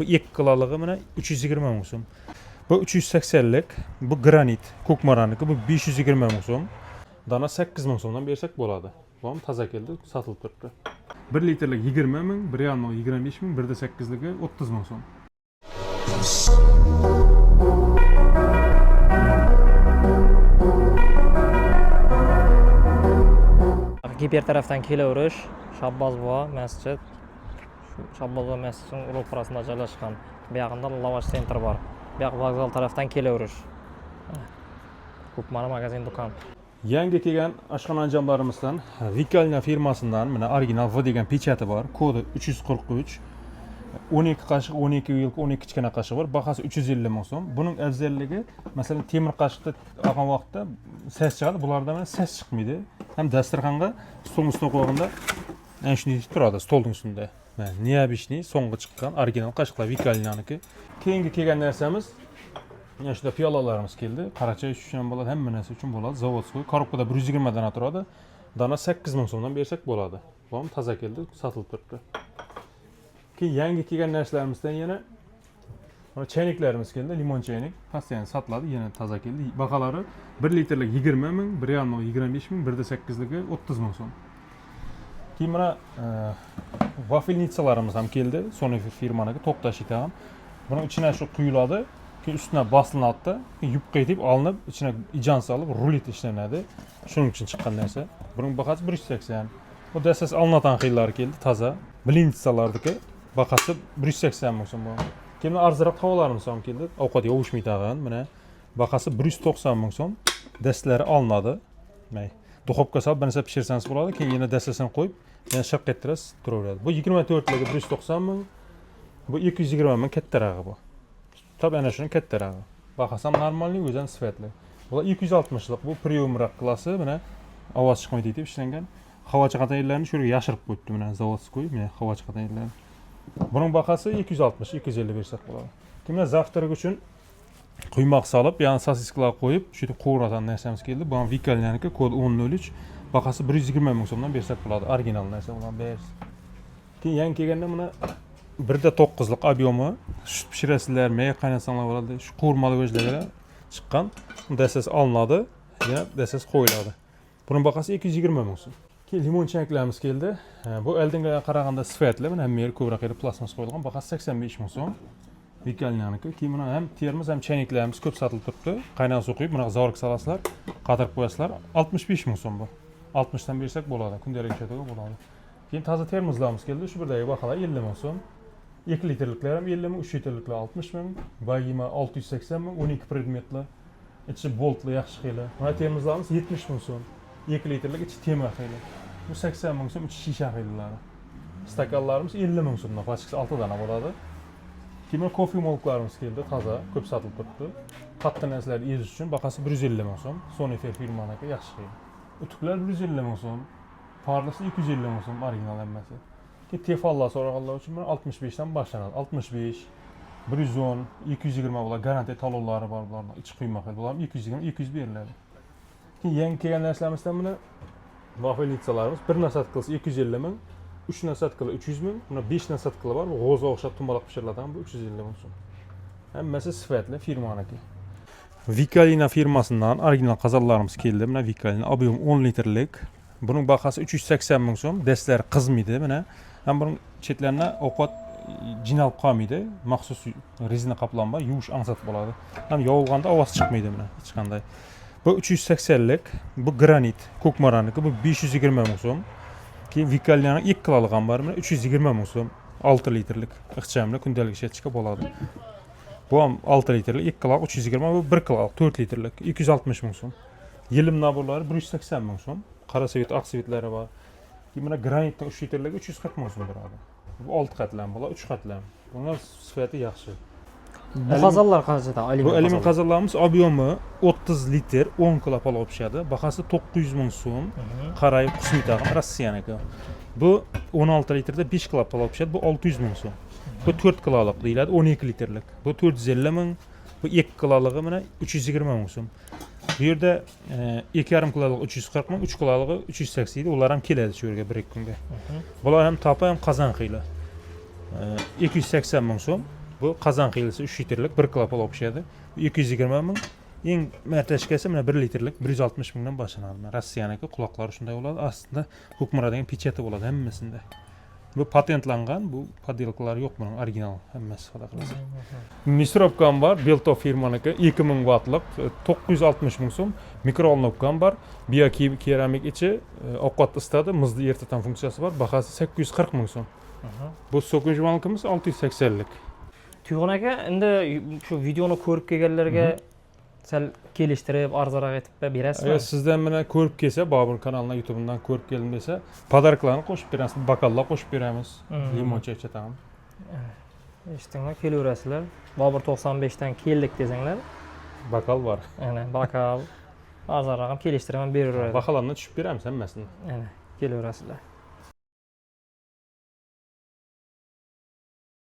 Bu 2 kilolığı mana 320 ming so'm. Bu 380'lik, bu granit, ko'kmaraniki, bu 520 ming so'm. Dana 8 ming so'mdan bersak bo'ladi. Bu ham toza keldi, sotilib turibdi. 1 litrlik 20 ming, 1,5 25 ming, 1.8ligi 30 ming so'm. Giper tarafdan kelaverish, Shabbozbo masjid. Shabbozbo masjidining ro'parasida joylashgan. Bu yoqda Lavash center bor. Bu yoq vokzal tarafdan kelaverish. Ko'kmara magazin do'kon. Yangi kelgan oshxona anjomlarimizdan Vikalina firmasidan mana original V degan pechati bor. Kodi 343. 12 qoshiq, 12 yilki, 12 kichkina qoshiq bor. Bahasi 350 ming so'm. Buning afzalligi, masalan, temir qoshiqda olgan vaqtda ses chiqadi, bularda mana ses chiqmaydi. Ham dasturxonga stol ustiga qo'yganda ana shunday turadi, stolning ustida. Mana neobishniy so'nggi chiqqan original qoshiqlar Vikalinaniki. Keyingi kelgan narsamiz mana shunda piyolalarimiz keldi. Qora choy ichish uchun bo'ladi, hamma narsa uchun bo'ladi. Zavodskiy korobkada 120 dona turadi. Dona 8 ming so'mdan bersak bo'ladi. Bu ham toza keldi, sotilib turibdi. Keyin yangi kelgan narsalarimizdan yana mana chayniklarimiz keldi, limon chaynik. Postoyan sotiladi, yana toza keldi. Baholari 1 litrlik 20 ming, 1,5 25 ming, 1.8ligi 30 ming so'm. Keyin mana vafelnitsalarimiz ham keldi. Sony firmaniki to'xtash ekan. Buning ichine shu quyiladi. Keyin ustidan bosilinadi, yupqa etib olinib, ichine ijon solib rulet ishlanadi. Shuning uchun chiqqan narsa. Buning bahasi 180. Bu dastas alnatan xillari keldi, toza. Blinitsalardagi bahasi 180 ming so'm. Keyin arzroq havolarimiz ham keldi. Ovqat yovishmaydigan, mana bahasi 190 ming so'm. Dastlari olinadi. May duxovka solib bir narsa pishirsangiz bo'ladi. Keyin yana dastasini qo'yib, yana shaq ettirasiz, turaveradi. Bu 24ligi 190 ming. Bu 220 ming kattarog'i bu. Tabii ana shuni kattarog'i. Bahasi ham normalniy, o'zidan sifatli. Bu 260lik, bu premium klassi, mana ovoz chiqmaydi deb ishlangan. Havo chiqadigan yerlarni shu yerga yashirib qo'yibdi, mana zavodskiy, mana havo chiqadigan yerlar. Buning bahasi 260, 250 bersak bo'ladi. Kimlar zavtrag uchun quymoq solib, ya'ni sosisklar qo'yib, shu yerda qovuradigan narsamiz keldi. Bu ham Vikalinaniki, kod 1003. Bahasi 120 ming so'mdan bersak bo'ladi. Original narsa bilan berasiz. Keyin yangi kelganda mana 1.9lik obyomi, sut pishirasizlar, may qaynatsanlar bo'ladi. Shu qo'rmali vojlarga chiqqan. Dastas olinadi, yana dastas qo'yiladi. Buning bahasi 220 ming so'm. Keyin limon chayniklarimiz keldi. Bu oldinga qaraganda sifatli, mana hamma yer ko'proq yer plasmas qo'yilgan. Bahasi 85 ming so'm. Vikalinaniki. Keyin mana ham termiz, ham chayniklarimiz ko'p sotilib turibdi. Qaynoq suv quyib, buni zorik solasizlar, qadirib qo'yasizlar. 65 ming so'm bu. 60 dan bersak bo'ladi, kundalik ishlatadigan bo'ladi. Keyin toza termozlarimiz keldi. Shu birdagi baholar 50 ming so'm. 2 litrliklar ham 50 ming, 3 litrliklar 60 ming, Bayima 680 ming, 12 predmetli, ichi boltli yaxshi xili. Mana termozlarimiz 70 ming so'm. 2 litrlik ichi temir xili. Bu 80 ming so'm ichi shisha xillari. Stakanlarimiz 50 ming so'mdan, pachkasi 6 dona bo'ladi. Keyin kofe molklarimiz keldi, toza, ko'p sotilib turibdi. Qattiq narsalarni ezish uchun bahasi 150 ming so'm. Sony firmaniki yaxshi xil. Utuklar 150 ming so'm. Parlasi 250 ming so'm, original hammasi. Tefallar so'raganlar uchun 65 dan boshlanadi. 65, 110, 220 bo'lar, garantiya talonlari bor bularning. Ichi quymoq qilib, bular 220, 200 beriladi. Keyin yangi kelgan narsalarimiz mana vafelnitsalarimiz 1 nasat qilsa 250 ming, 3 nasat qilsa 300 ming, buna 5 nasat qilsa bor, g'o'za o'xshab tumaloq pishiriladigan bu 350 ming so'm. Hammasi sifatli firmaniki. Vikalina firmasidan original qazonlarimiz keldi. Mana Vikalina ob'yom 10 litrlik. Buning bahasi 380 ming so'm. Dastlari qizmaydi, mana. Ham buning chetlarini ovqat jinalib qolmaydi. Maxsus rezina qoplanma, yuvish ansat bo'ladi. Ham yovilganda ovoz chiqmaydi mana hech qanday. Bu 380lik, bu granit, ko'kmaraniki, bu 520 ming so'm. Keyin Vikalinaning 2 kilolik ham bor, mana 320 ming so'm. 6 litrlik ixchamli kundalik ishlatishga bo'ladi. Bu ham 6 litrlik, 2 kilolik 320, bu 1 kilolik 4 litrlik 260 ming so'm. Yelim naborlari 180 ming so'm. Qora svit, oq svitlari bor. Keyin mana granitning 3 litrligi 340 ming so'm beradi. Bu 6 qatlam bo'lar, 3 qatlam. Bunlar sifati yaxshi. Bu qazonlar qanchadan? Bu alyumin qazonlarimiz ob'yomi 30 litr, 10 kilo palov pishadi. Bahasi 900 ming so'm. Qarayib qismitag'i Rossiyaniki. Bu 16 litrda 5 kilo palov pishadi, bu 600 ming so'm. Bu 4 kilolik deyiladi, 12 litrlik. Bu 450 ming, bu 2 kiloligi mana 320 ming so'm. Bu yerda 2,5 kilolik 340 ming, 3 kiloligi 380 idi. Ular ham keladi shu yerga 1-2 kunga. Bular ham topa ham qozon xili. 280 ming so'm. Bu qazan qiyilisi 3 litrlik 1 klapol o'xshaydi. 220 ming. Eng martashkasi mana 1 litrlik 160 mingdan boshlanadi. Rossiyaniki quloqlari shunday bo'ladi. Aslida Hukmara degan pechati bo'ladi hammasida. Bu patentlangan, bu podelkalar yo'q buning original hammasi xudo qilsa. Misrovkam bor, Beltov firmaniki 2000 wattlik 960 ming so'm. Mikrovolnovkam bor. Biokeramik ichi ovqat isitadi, muzni eritadigan funksiyasi bor. Bahasi 840 ming so'm. Bu so'kinchvanligimiz 680 lik. Tuyg'un aka, endi shu videoni ko'rib kelganlarga sal kelishtirib, arzonroq etib berasizmi? Agar sizdan mana ko'rib kelsa, Bobur kanalidan YouTube'dan ko'rib keldim desa, podarkalarni qo'shib beramiz, bokallar qo'shib beramiz. Limoncha ichatamiz. Eshitdinglar, kelaverasizlar. Bobur 95 dan keldik desanglar, Bakal bor. ana bokal arzonroq ham kelishtiraman beraveradi. Bahalarni tushib beramiz hammasini. Ana, kelaverasizlar.